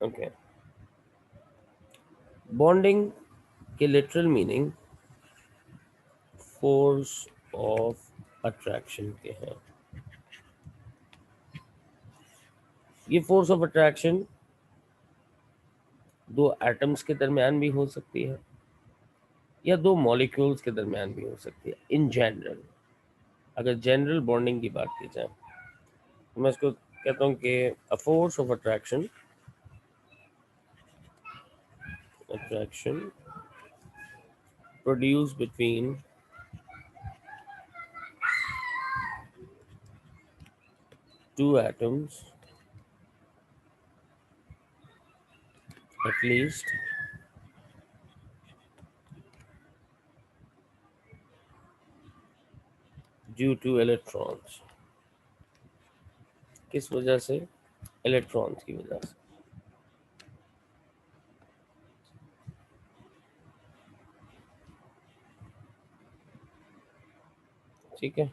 Okay, bonding के literal meaning force of attraction के हैं। ये फोर्स ऑफ अट्रैक्शन दो एटम्स के दरमियान भी हो सकती है या दो मॉलिक्यूल्स के दरमियान भी हो सकती है। इन जनरल, अगर जनरल बॉन्डिंग की बात की जाए तो मैं इसको कहता हूँ कि a force of attraction produce between two atoms at least due to electrons। किस वजह से? इलेक्ट्रॉन्स की वजह से। ठीक है,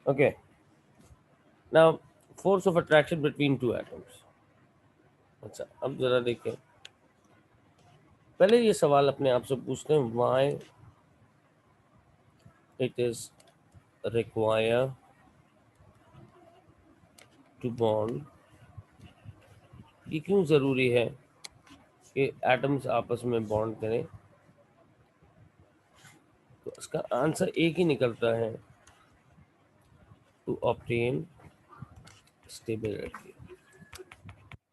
okay. Now force of attraction between two atoms. अच्छा, अब जरा देखें, पहले ये सवाल अपने आप से पूछते हैं, why it is require to bond. ये क्यों ज़रूरी है कि एटम्स आपस में बॉन्ड करें? तो इसका आंसर एक ही निकलता है, टू ऑब्टेन स्टेबिलिटी।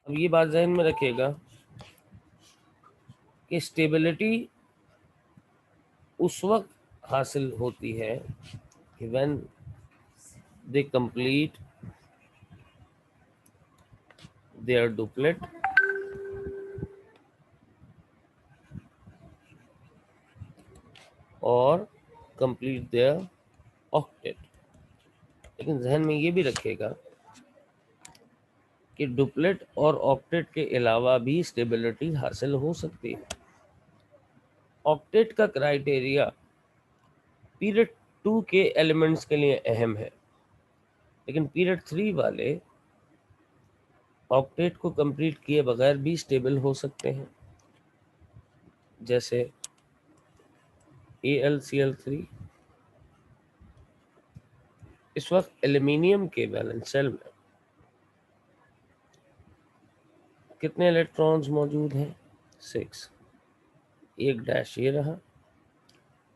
अब ये बात जहन में रखिएगा कि स्टेबिलिटी उस वक्त हासिल होती है कि when they complete their duplet और कंप्लीट देयर ऑक्टेट। लेकिन जहन में ये भी रखिएगा कि डुप्लेट और ऑक्टेट के अलावा भी स्टेबिलिटी हासिल हो सकती है। ऑक्टेट का क्राइटेरिया पीरियड 2 के एलिमेंट्स के लिए अहम है, लेकिन पीरियड 3 वाले ऑक्टेट को कंप्लीट किए बगैर भी स्टेबल हो सकते हैं, जैसे AlCl3। इस वक्त एल्यूमिनियम के वैलेंस शेल में कितने इलेक्ट्रॉन्स मौजूद हैं? 6। एक डैश ये रहा,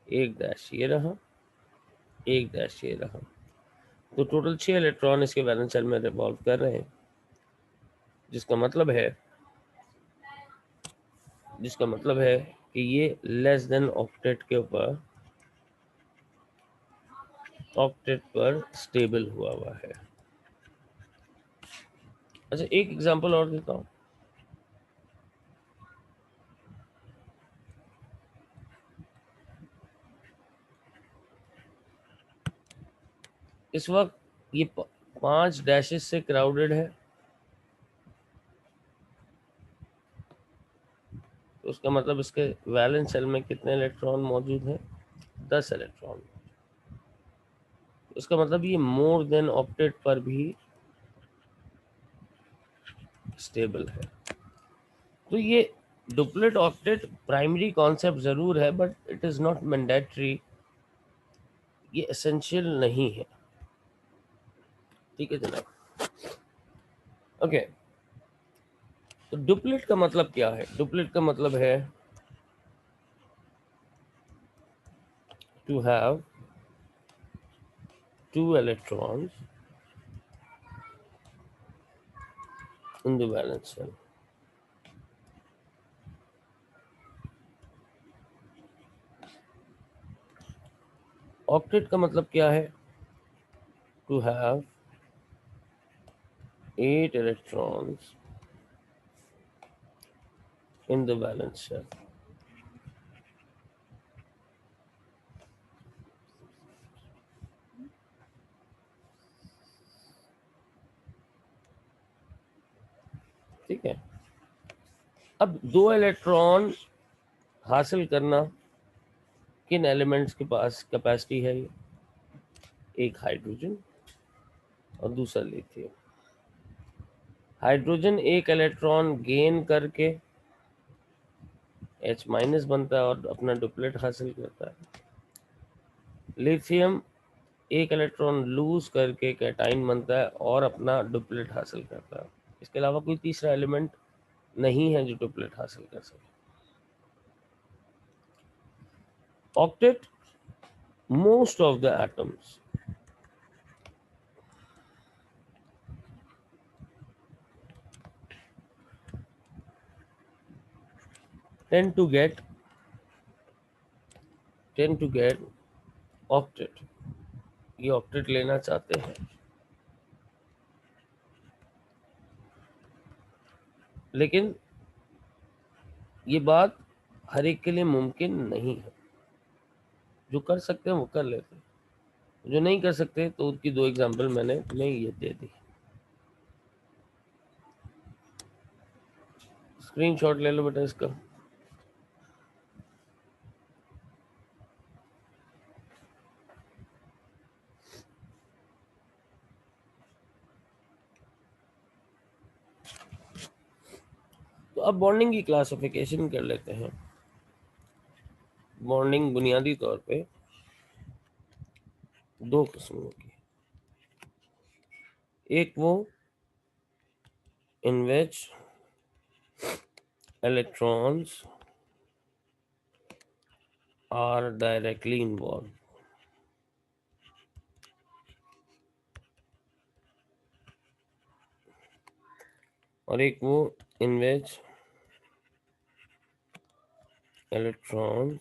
एक डैश ये रहा, एक डैश ये रहा, तो टोटल 6 इलेक्ट्रॉन इसके वैलेंस शेल में रिवॉल्व कर रहे हैं, जिसका मतलब है कि ये लेस देन ऑक्टेट पर स्टेबल हुआ है। अच्छा, एक एग्जांपल और देता हूँ। इस वक्त ये 5 डैशेस से क्राउडेड है, तो उसका मतलब इसके वैलेंस शेल में कितने इलेक्ट्रॉन मौजूद हैं? 10 इलेक्ट्रॉन। इसका मतलब ये मोर देन ऑक्टेट पर भी स्टेबल है। तो ये डुप्लेट ऑक्टेट प्राइमरी कॉन्सेप्ट जरूर है, but it is not mandatory, ये एसेंशियल नहीं है। ठीक है जनाब। ओके, तो डुप्लेट का मतलब क्या है? डुप्लेट का मतलब है to have 2 electrons in the valence shell। Octet का मतलब क्या है? to have 8 electrons in the valence shell. ठीक है, अब 2 इलेक्ट्रॉन हासिल करना किन एलिमेंट्स के पास कैपेसिटी है? ये एक हाइड्रोजन और दूसरा लिथियम। हाइड्रोजन एक इलेक्ट्रॉन गेन करके H माइनस बनता है और अपना डुप्लेट हासिल करता है। लिथियम एक इलेक्ट्रॉन लूज करके कैटाइन बनता है और अपना डुप्लेट हासिल करता है। इसके अलावा कोई तीसरा एलिमेंट नहीं है जो डुप्लेट हासिल कर सके। Octet, most of the atoms tend to get octet. ये ऑक्टेट लेना चाहते हैं, लेकिन ये बात हर एक के लिए मुमकिन नहीं है। जो कर सकते हैं वो कर लेते हैं, जो नहीं कर सकते तो उनकी 2 एग्जांपल मैंने तुम्हें ये दे दी। स्क्रीनशॉट ले लो बेटा इसका। तो अब बॉन्डिंग की क्लासिफिकेशन कर लेते हैं। बॉन्डिंग बुनियादी तौर पे 2 किस्मों की। एक वो in which electrons are directly involved, और एक वो in which electrons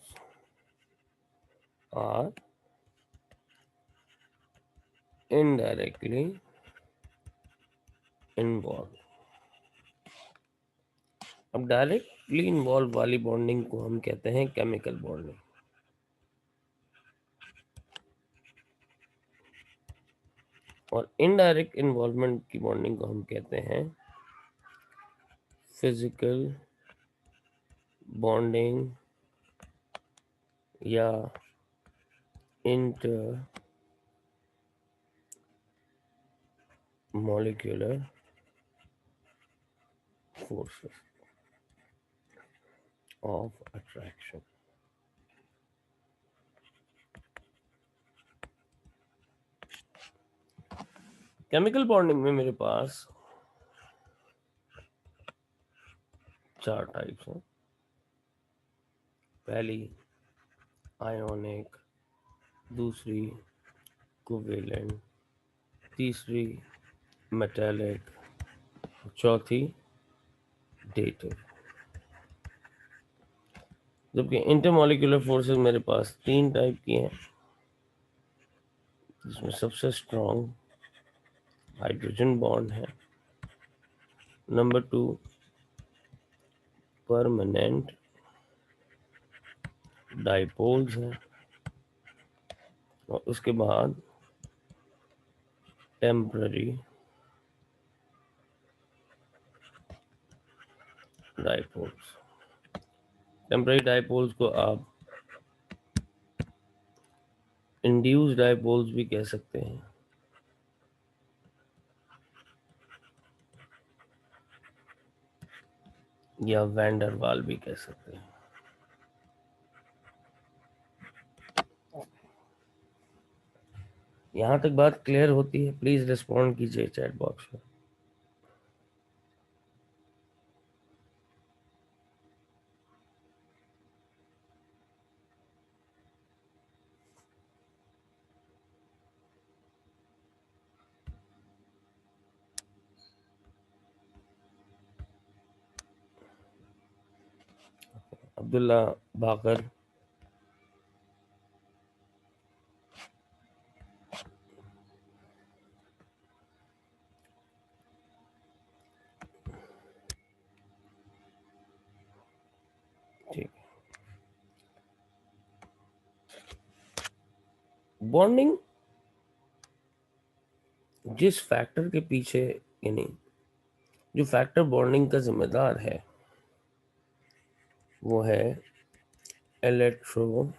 are indirectly involved। अब डायरेक्टली इन्वॉल्व वाली बॉन्डिंग को हम कहते हैं केमिकल बॉन्डिंग, और इनडायरेक्ट इन्वॉल्वमेंट की बॉन्डिंग को हम कहते हैं फिजिकल बॉन्डिंग या inter molecular forces of attraction. Chemical bonding में मेरे पास 4 टाइप्स हैं। पहली आयोनिक, दूसरी कोवेलेंट, तीसरी मेटालिक, चौथी डेटिव। जबकि इंटरमॉलिक्यूलर फोर्सेस मेरे पास 3 टाइप की हैं, जिसमें सबसे स्ट्रॉन्ग हाइड्रोजन बॉन्ड है, नंबर 2 परमानेंट डाइपोल्स हैं, और उसके बाद टेम्पररी डाइपोल्स। टेम्पररी डाइपोल्स को आप इंड्यूस डाइपोल्स भी कह सकते हैं, या वैंडर वाल भी कह सकते हैं। यहाँ तक बात क्लियर होती है? प्लीज रिस्पॉन्ड कीजिए चैट बॉक्स में। अब्दुल्ला बाकर, बॉन्डिंग जिस फैक्टर के पीछे, यानी जो फैक्टर बॉन्डिंग का जिम्मेदार है वो है इलेक्ट्रो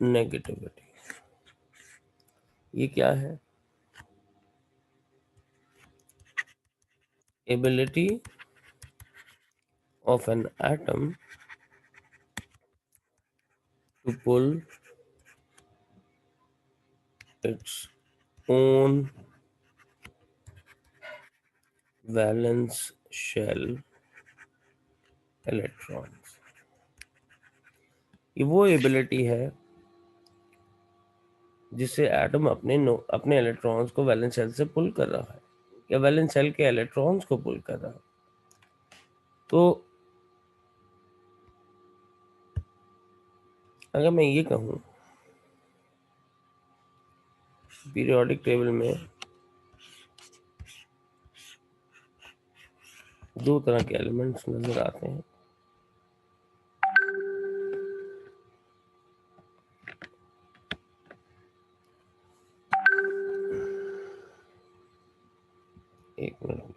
नेगेटिविटी। ये क्या है? Ability of an atom to pull its own valence shell electrons। ये वो एबिलिटी है जिससे एटम अपने इलेक्ट्रॉन्स को वैलेंस शेल से पुल कर रहा है, या वैलेंस शेल के इलेक्ट्रॉन्स को पुल कर रहा है। तो अगर मैं ये कहूँ पीरियोडिक टेबल में दो तरह के एलिमेंट्स नजर आते हैं। एक मिनट,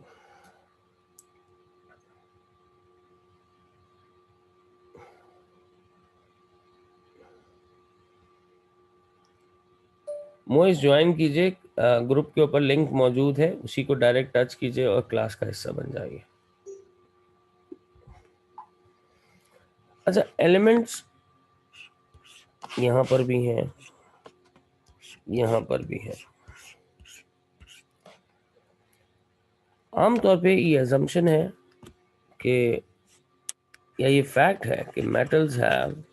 मोइस ज्वाइन कीजिए, ग्रुप के ऊपर लिंक मौजूद है, उसी को डायरेक्ट टच कीजिए और क्लास का हिस्सा बन जाइए। अच्छा, एलिमेंट्स यहाँ पर भी हैं, यहाँ पर भी है। आमतौर पे ये अजम्पशन है कि, या ये फैक्ट है कि metals have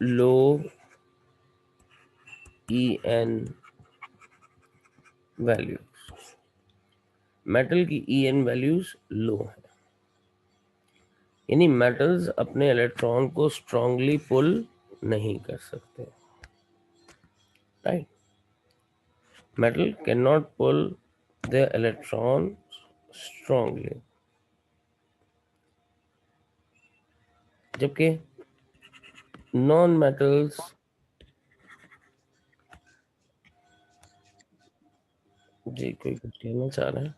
low EN values. Metal की EN वैल्यूज लो है, यानी मेटल्स अपने इलेक्ट्रॉन को स्ट्रांगली पुल नहीं कर सकते। Right, metal can not pull the electron strongly, जबकि नॉन मेटल्स, जी कोई कुछ कहना चाह रहे हैं?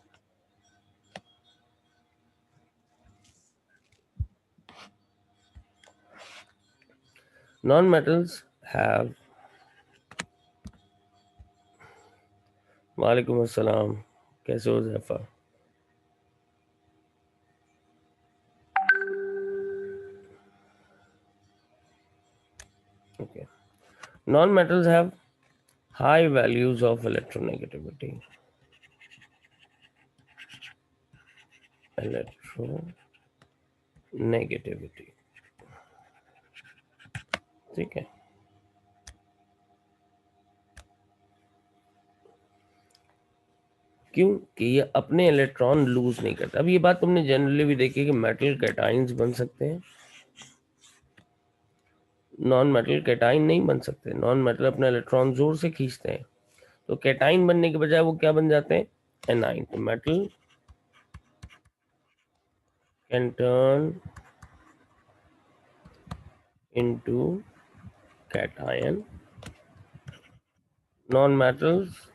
नॉन मेटल्स हैव, वालेकुम अस्सलाम, कैसे हो जैफा? Okay, non metals have high values of electronegativity, electronegativity, ठीक है। क्यों? कि ये अपने इलेक्ट्रॉन लूज नहीं करता। अब ये बात तुमने जनरली भी देखी कि मेटल कैटाइंस बन सकते हैं, नॉन मेटल कैटाइन नहीं बन सकते। नॉन मेटल अपना इलेक्ट्रॉन जोर से खींचते हैं, तो कैटाइन बनने के बजाय वो क्या बन जाते हैं? एनाइन। तो metal can turn into cation, non metals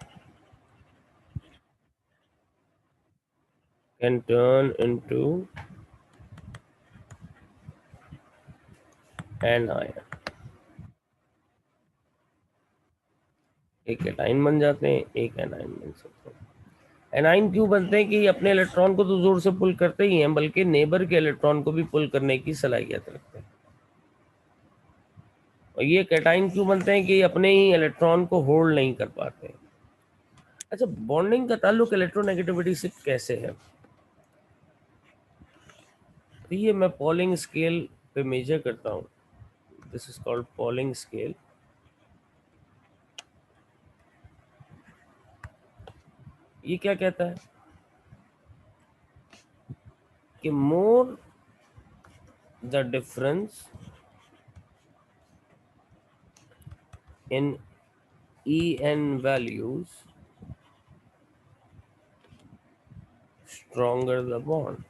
can turn into anion. एक कैटाइन बन जाते हैं, एक एनाइन बन सकते हैं। एनाइन क्यों बनते हैं? कि ये अपने इलेक्ट्रॉन को तो जोर से पुल करते ही हैं, बल्कि नेबर के इलेक्ट्रॉन को भी पुल करने की सलाहियत रखते हैं। और ये कैटाइन क्यों बनते हैं? कि ये अपने ही इलेक्ट्रॉन को होल्ड नहीं कर पाते। अच्छा, बॉन्डिंग का ताल्लुक इलेक्ट्रोनेगेटिविटी से कैसे है? तो ये मैं पॉलिंग स्केल पे मेजर करता हूँ। This is called polling scale. ये क्या कहता है कि more the difference in EN values, stronger the bond।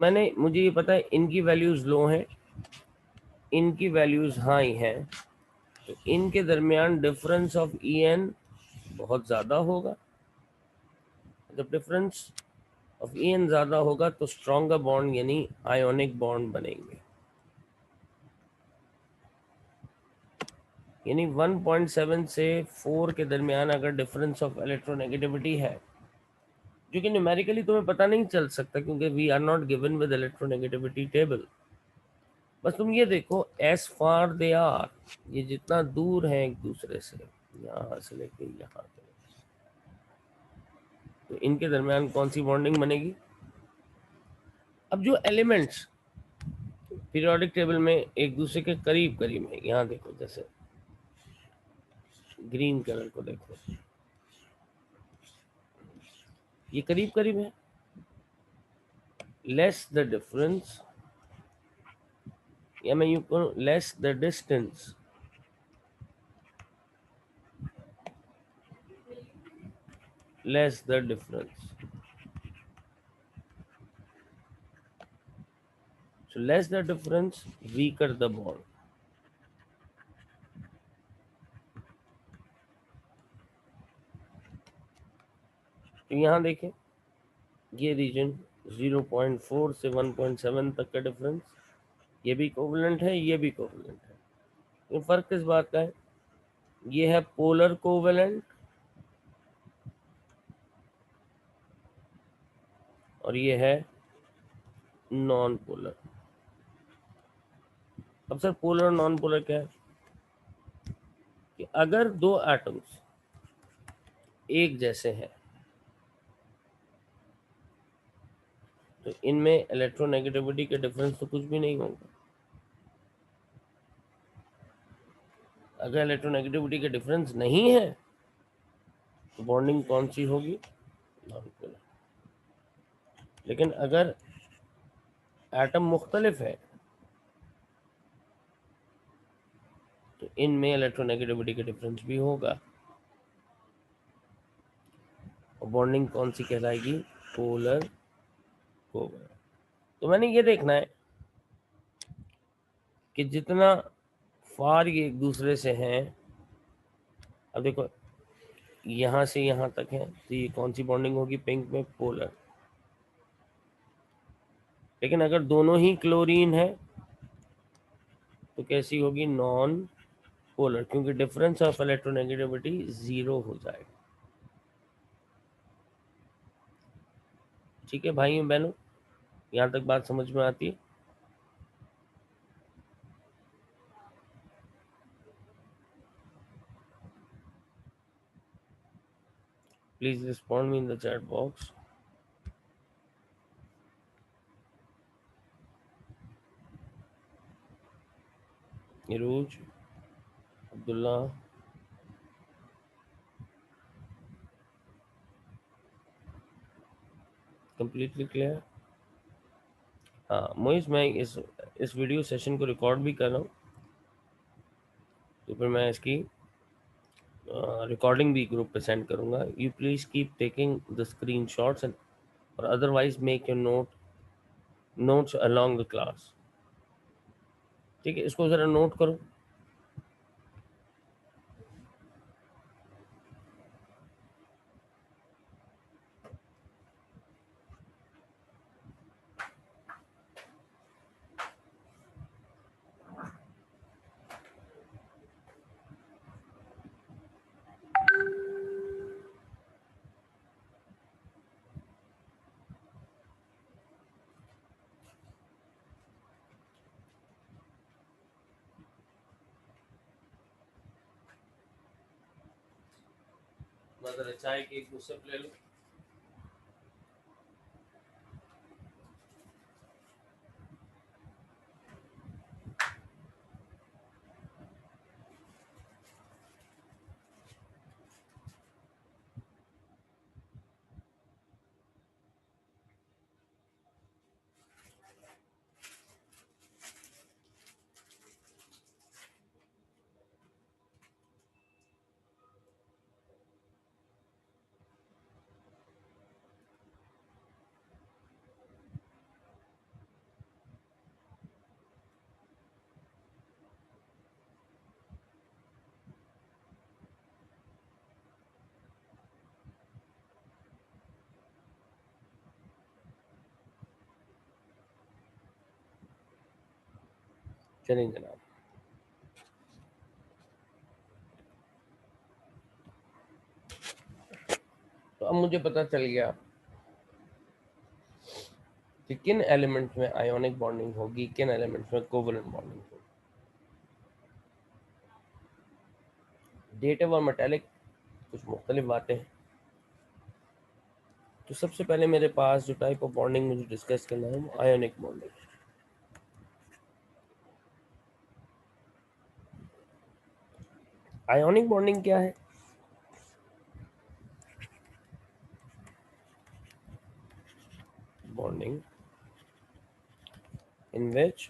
मुझे ये पता है इनकी वैल्यूज लो हैं, इनकी वैल्यूज हाई हैं, तो इनके दरमियान डिफरेंस ऑफ ई एन बहुत ज़्यादा होगा। जब डिफरेंस ऑफ ई एन ज़्यादा होगा तो स्ट्रॉन्गर बॉन्ड यानी आयोनिक बॉन्ड बनेंगे। यानी 1.7 से 4 के दरमियान अगर डिफरेंस ऑफ इलेक्ट्रोनेगेटिविटी है, जो कि न्यूमेरिकली तुम्हें पता नहीं चल सकता क्योंकि we are not given with electronegativity table, बस तुम ये देखो एज फार दे आर, ये जितना दूर है एक दूसरे से, यहाँ से लेके यहाँ तक, तो इनके दरमियान कौन सी बॉन्डिंग बनेगी। अब जो एलिमेंट्स पीरियोडिक टेबल में एक दूसरे के करीब करीब है, यहाँ देखो जैसे ग्रीन कलर को देखो, ये करीब करीब है, लेस द डिफरेंस, या मैं यूं कहूँ less the distance, less the difference, so less the difference weaker the bond। तो यहाँ देखें ये रीजन 0.4 से 1.7 तक का डिफरेंस, ये भी कोवलेंट है, ये भी कोवलेंट है। तो फर्क किस बात का है, ये है पोलर कोवलेंट और ये है नॉन पोलर। अब सर पोलर और नॉन पोलर क्या है, कि अगर दो एटम्स एक जैसे हैं तो इनमें इलेक्ट्रोनेगेटिविटी के डिफरेंस तो कुछ भी नहीं होगा। अगर इलेक्ट्रोनेगेटिविटी के डिफरेंस नहीं है तो बॉन्डिंग कौन सी होगी, नॉन पोलर। लेकिन अगर एटम मुख्तलिफ है तो इनमें इलेक्ट्रोनेगेटिविटी के डिफरेंस भी होगा, और बॉन्डिंग कौन सी कहलाएगी, पोलर कोवलेंट। तो मैंने ये देखना है कि जितना फार ये एक दूसरे से हैं, अब देखो यहाँ से यहाँ तक है तो ये कौन सी बॉन्डिंग होगी, पिंक में पोलर। लेकिन अगर दोनों ही क्लोरीन है तो कैसी होगी, नॉन पोलर, क्योंकि डिफरेंस ऑफ इलेक्ट्रोनेगेटिविटी 0 हो जाएगा। ठीक है भाई बहनों, यहाँ तक बात समझ में आती है। Please respond me in the chat box. Niruj, Abdullah, completely clear. हाँ मोहिश, मैं इस वीडियो सेशन को रिकॉर्ड भी कर रहा हूँ, तो फिर मैं इसकी रिकॉर्डिंग भी ग्रुप पे सेंड करूँगा। You please keep taking the screen shots and और otherwise make your notes along the class. ठीक है, इसको ज़रा नोट करो। मैं ज़रा चाय की एक सिप ले लूँ। चलिए जनाब, तो अब मुझे पता चल गया कि किन एलिमेंट्स में आयोनिक बॉन्डिंग होगी, किन एलिमेंट्स में कोवलेंट बॉन्डिंग होगी। डेटिव और मेटालिक कुछ मुख्तलिफ बातें हैं। तो सबसे पहले मेरे पास जो टाइप ऑफ बॉन्डिंग मुझे डिस्कस करना है वो आयोनिक बॉन्डिंग। आयोनिक बॉन्डिंग क्या है? Bonding in which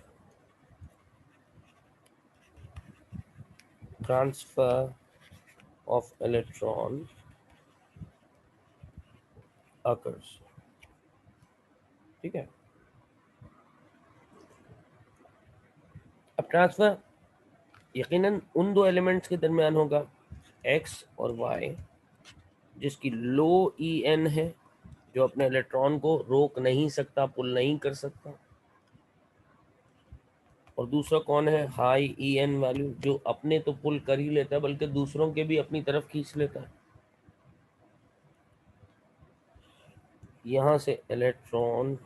transfer of electron occurs। ठीक है, अब ट्रांसफर यकीनन उन दो एलिमेंट्स के दरमियान होगा, x और y, जिसकी लो En है, जो अपने इलेक्ट्रॉन को रोक नहीं सकता, पुल नहीं कर सकता। और दूसरा कौन है? हाई En वैल्यू, जो अपने तो पुल कर ही लेता है बल्कि दूसरों के भी अपनी तरफ खींच लेता है। यहां से इलेक्ट्रॉन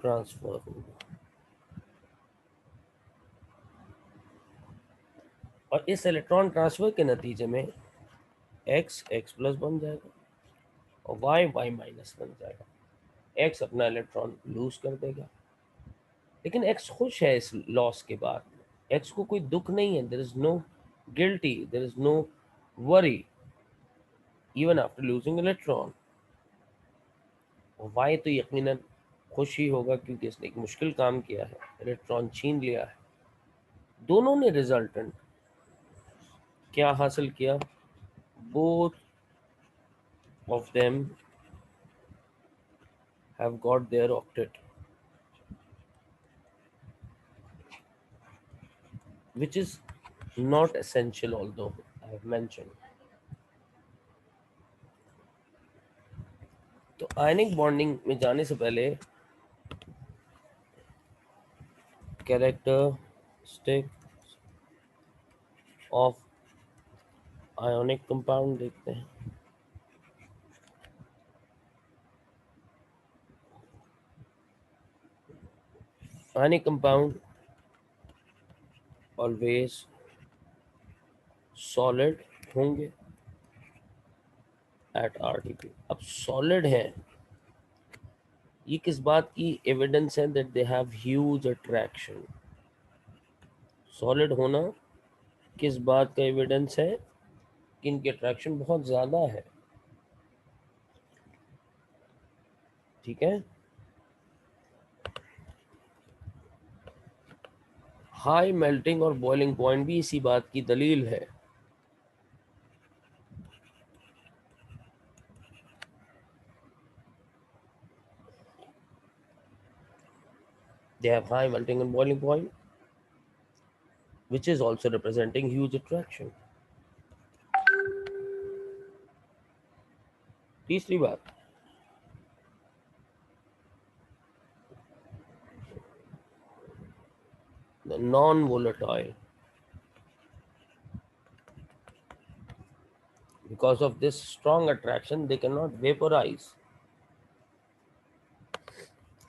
ट्रांसफर होगा और इस इलेक्ट्रॉन ट्रांसफर के नतीजे में x x प्लस बन जाएगा और y y माइनस बन जाएगा। x अपना इलेक्ट्रॉन लूज कर देगा, लेकिन x खुश है इस लॉस के बाद। x को कोई दुख नहीं है, there is no guilty, there is no worry even after losing electron. और y तो यकीनन खुश ही होगा क्योंकि इसने एक मुश्किल काम किया है, इलेक्ट्रॉन छीन लिया है। दोनों ने रिजल्टेंट क्या हासिल किया? Both of them have got their octet, which is not essential although I have mentioned। तो आयनिक बॉन्डिंग में जाने से पहले कैरेक्टरिस्टिक ऑफ आयोनिक कंपाउंड देखते हैं। आयनिक कंपाउंड ऑलवेज सॉलिड होंगे एट RDP। अब सॉलिड है, ये किस बात की एविडेंस है? That they have huge attraction. Solid होना किस बात का एविडेंस है? कि इनकी अट्रैक्शन बहुत ज्यादा है। ठीक है, हाई मेल्टिंग और बॉइलिंग पॉइंट भी इसी बात की दलील है। They have high melting and boiling point, which is also representing huge attraction। तीसरी बात, the non-volatile, because of this strong attraction they cannot vaporize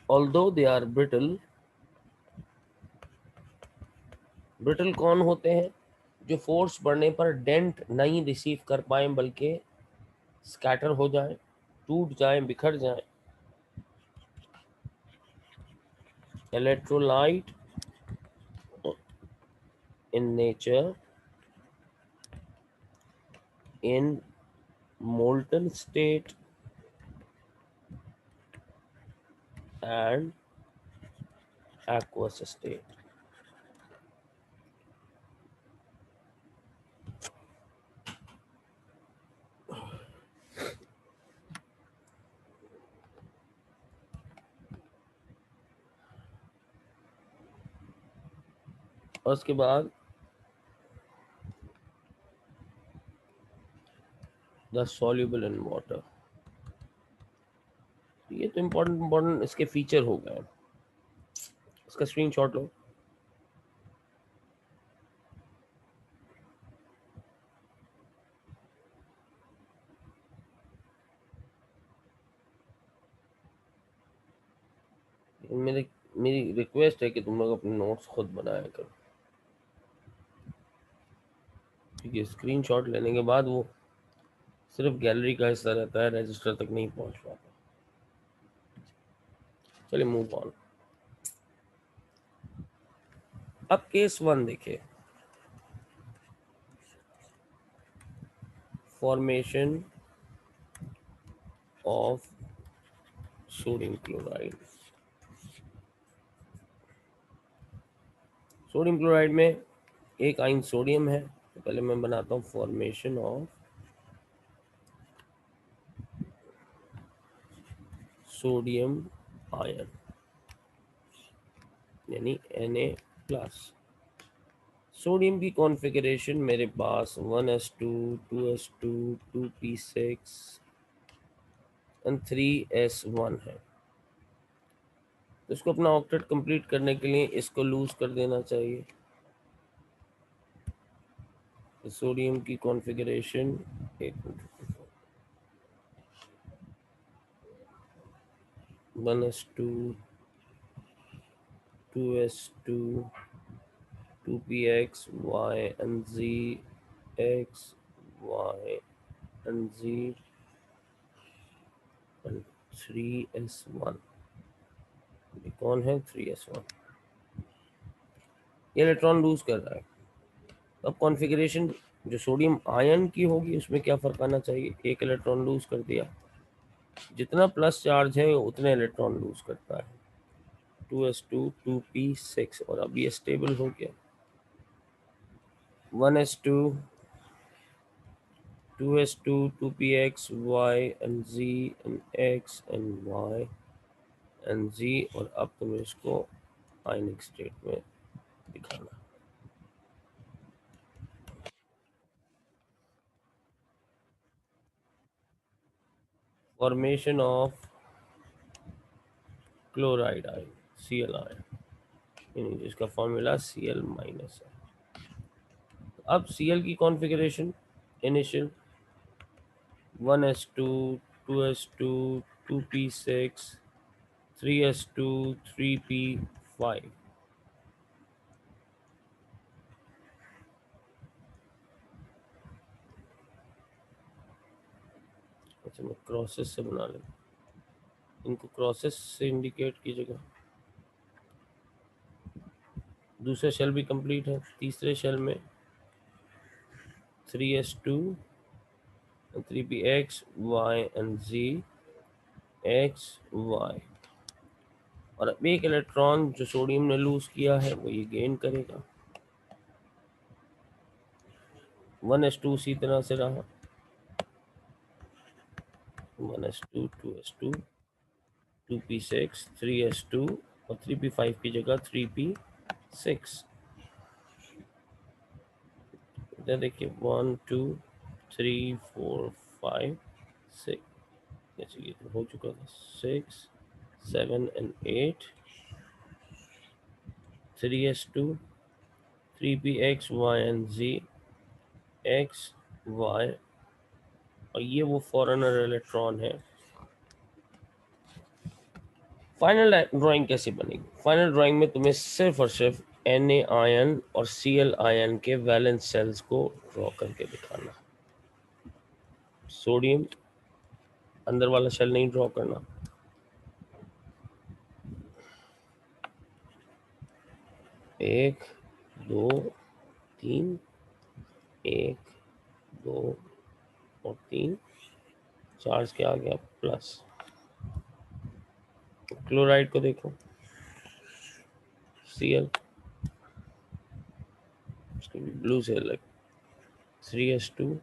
although they are brittle। Brittle कौन होते हैं? जो फोर्स बढ़ने पर डेंट नहीं रिसीव कर पाए बल्कि स्कैटर हो जाए, टूट जाए, बिखर जाए। Electrolyte in nature, in molten state and aqueous state। और उसके बाद द soluble in water। ये तो इम्पोर्टेंट इसके फीचर हो गए। इसका स्क्रीनशॉट लो। मेरी रिक्वेस्ट है कि तुम लोग अपने नोट्स खुद बनाया करो, क्योंकि स्क्रीनशॉट लेने के बाद वो सिर्फ गैलरी का हिस्सा रहता है, रजिस्टर तक नहीं पहुंच पाता। चलिए मूव ऑन। अब केस 1 देखिए, formation of sodium chloride. Sodium chloride में एक आयन सोडियम है, तो पहले मैं बनाता हूँ फॉर्मेशन ऑफ सोडियम आयन, यानी Na+। सोडियम की कॉन्फ़िगरेशन मेरे पास 1s2 2s2 2p6 and 3s1 है। तो इसको अपना ऑक्टेट कंप्लीट करने के लिए इसको लूज कर देना चाहिए। तो सोडियम की कॉन्फ़िगरेशन, एक minute, 1s2 2s2 2px y and z x y and z and 3s1। ये कौन है? 3s1। ये इलेक्ट्रॉन लूज कर रहा है। अब कॉन्फ़िगरेशन जो सोडियम आयन की होगी उसमें क्या फ़र्क आना चाहिए? एक इलेक्ट्रॉन लूज कर दिया, जितना प्लस चार्ज है उतने इलेक्ट्रॉन लूज करता है। 2s2 2p6, और अब ये स्टेबल हो गया। 1s2 2s2 2px y and z and x and y and z, और अब तुम्हें इसको आयनिक स्टेट में दिखाना। Formation of chloride ion, Cl ion, जिसका फॉर्मूला Cl- है। अब Cl की configuration initial 1s2 2s2 2p6 3s2 3p5। अच्छा, मैं क्रॉसेस से बना लें, इनको क्रॉसेस से इंडिकेट कीजिएगा। दूसरा शेल भी कंप्लीट है। तीसरे शेल में 3s2 3px y and z x y, और अब एक इलेक्ट्रॉन जो सोडियम ने लूज किया है वो ये गेन करेगा। 1s2 उसी तरह से रहा, 1s2 2s2 2p6 3s2 और 3p5 की जगह 3p6। इधर देखिए 1 2 3 4 5 6, जैसे ये तो हो चुका था, 6 7 and 8 3s2 3px y and z x y, और ये वो फॉरेनर इलेक्ट्रॉन है। फाइनल ड्राइंग कैसी बनेगी? फाइनल ड्राइंग में तुम्हें सिर्फ और सिर्फ Na आयन और Cl आयन के वैलेंस सेल्स को ड्रॉ करके दिखाना। सोडियम अंदर वाला शेल नहीं ड्रॉ करना। एक दो तीन, एक दो और तीन, चार्ज क्या आ गया? प्लस। क्लोराइड को देखो, Cl, उसके भी ब्लू से अलग, 3s2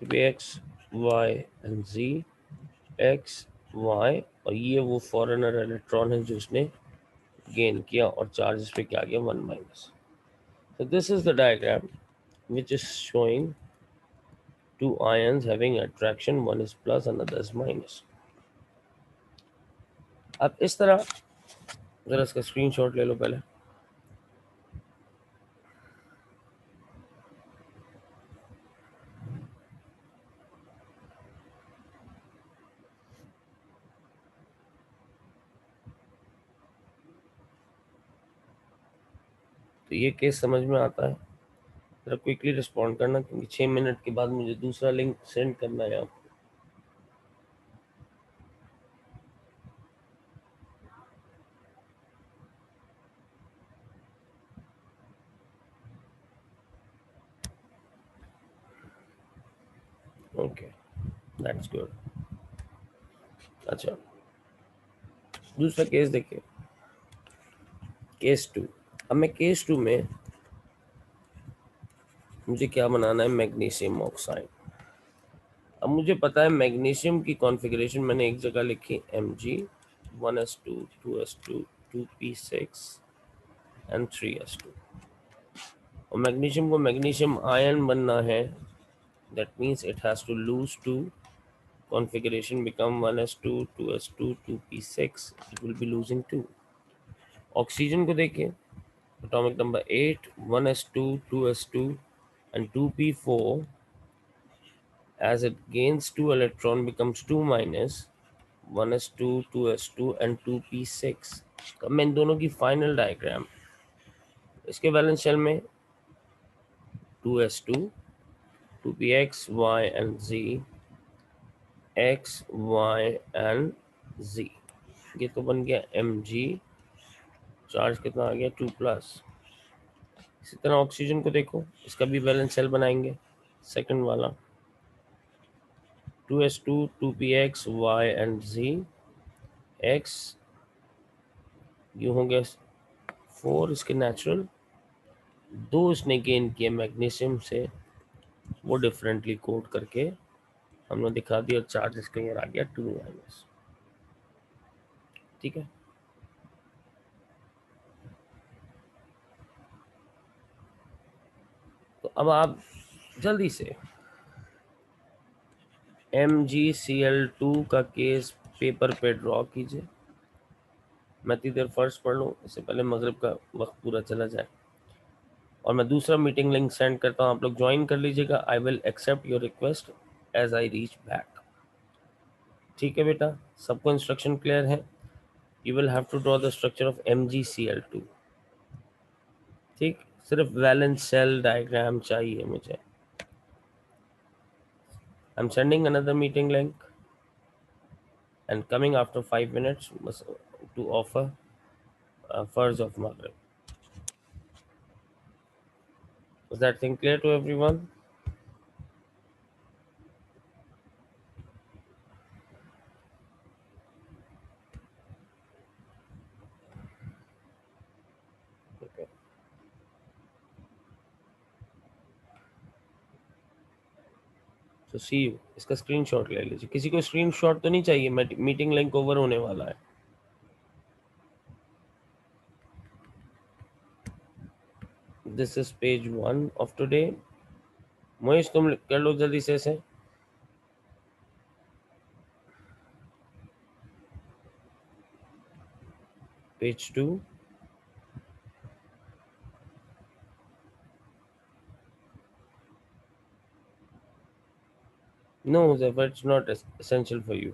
3px y and z x y, और ये वो फॉरेनर इलेक्ट्रॉन है जो उसने गेन किया, और चार्ज पे क्या आ गया? 1-। So this is the diagram which is showing two ions having attraction, one is plus, another is minus. अब इस तरह ज़रा इसका स्क्रीनशॉट ले लो पहले। तो ये केस समझ में आता है? ज़रा क्विकली रिस्पॉन्ड करना, क्योंकि 6 मिनट के बाद मुझे दूसरा लिंक सेंड करना है आपको। Okay, that's good. अच्छा, दूसरा केस देखिए, केस 2। अब मैं केस 2 में मुझे क्या बनाना है, मैग्नीशियम ऑक्साइड। अब मुझे पता है मैग्नीशियम की कॉन्फ़िगरेशन मैंने एक जगह लिखी, Mg 1s2 2s2 2p6 and 3s2। और मैग्नीशियम को मैग्नीशियम आयन बनना है, that means it has to lose 2, configuration become 1s2 2s2 2p6, it will be losing 2। Oxygen को देखिए, atomic number 8 1s2 2s2 and 2p4, as it gains 2 electron becomes 2 minus 1s2 2s2 and 2p6। अब मैं इन दोनों की final diagram, इसके valence shell में 2s2 2px y and z x y and z, ये तो बन गया Mg, चार्ज कितना आ गया 2+। इसी तरह ऑक्सीजन को देखो, इसका भी बैलेंस सेल बनाएंगे, सेकंड वाला 2s2 2px y and z x, ये हो गया 4 इसके नेचुरल, 2 इसने गेन किए मैग्नीशियम से, वो डिफरेंटली कोड करके हमने दिखा दिया, चार्ज इसके ऊपर आ गया 2-। ठीक है, तो अब आप जल्दी से MgCl2 का केस पेपर पे ड्रॉ कीजिए। मैं इतनी देर फर्स्ट पढ़ लूँ, इससे पहले मगरिब का वक्त पूरा चला जाए। और मैं दूसरा मीटिंग लिंक सेंड करता हूँ, आप लोग ज्वाइन कर लीजिएगा। I will accept your request as I reach back. ठीक है बेटा, सबको इंस्ट्रक्शन क्लियर है? You will have to draw the structure of MgCl2। ठीक, सिर्फ वैलेंस सेल डायग्राम चाहिए मुझे। I am sending another meeting link and coming after 5 minutes to offer Furs of Maghrib. Was that thing clear to everyone? Okay. So see you. इसका screenshot ले लीजिए। किसी को screenshot तो नहीं चाहिए, मीटिंग लिंक ओवर होने वाला है। This is page 1 of today. Mohish तुम कर लो जल्दी से इसे। Page 2। No, Zephyr, it's not essential for you.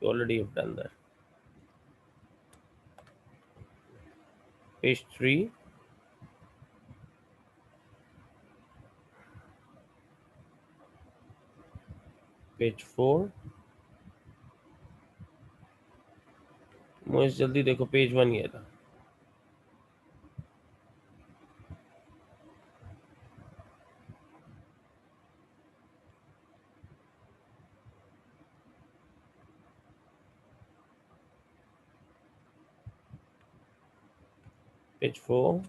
You already have done that. Page 3, page 4। Mohish जल्दी देखो, पेज 1 ये था। Page 4,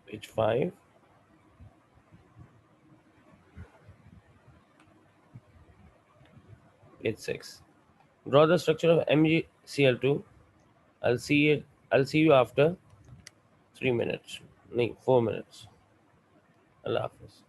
page 5, page 6। Draw the structure of MgCl2। I'll see it. I'll see you after 3 minutes. नहीं, 4 minutes। अल्लाह हाफिज़।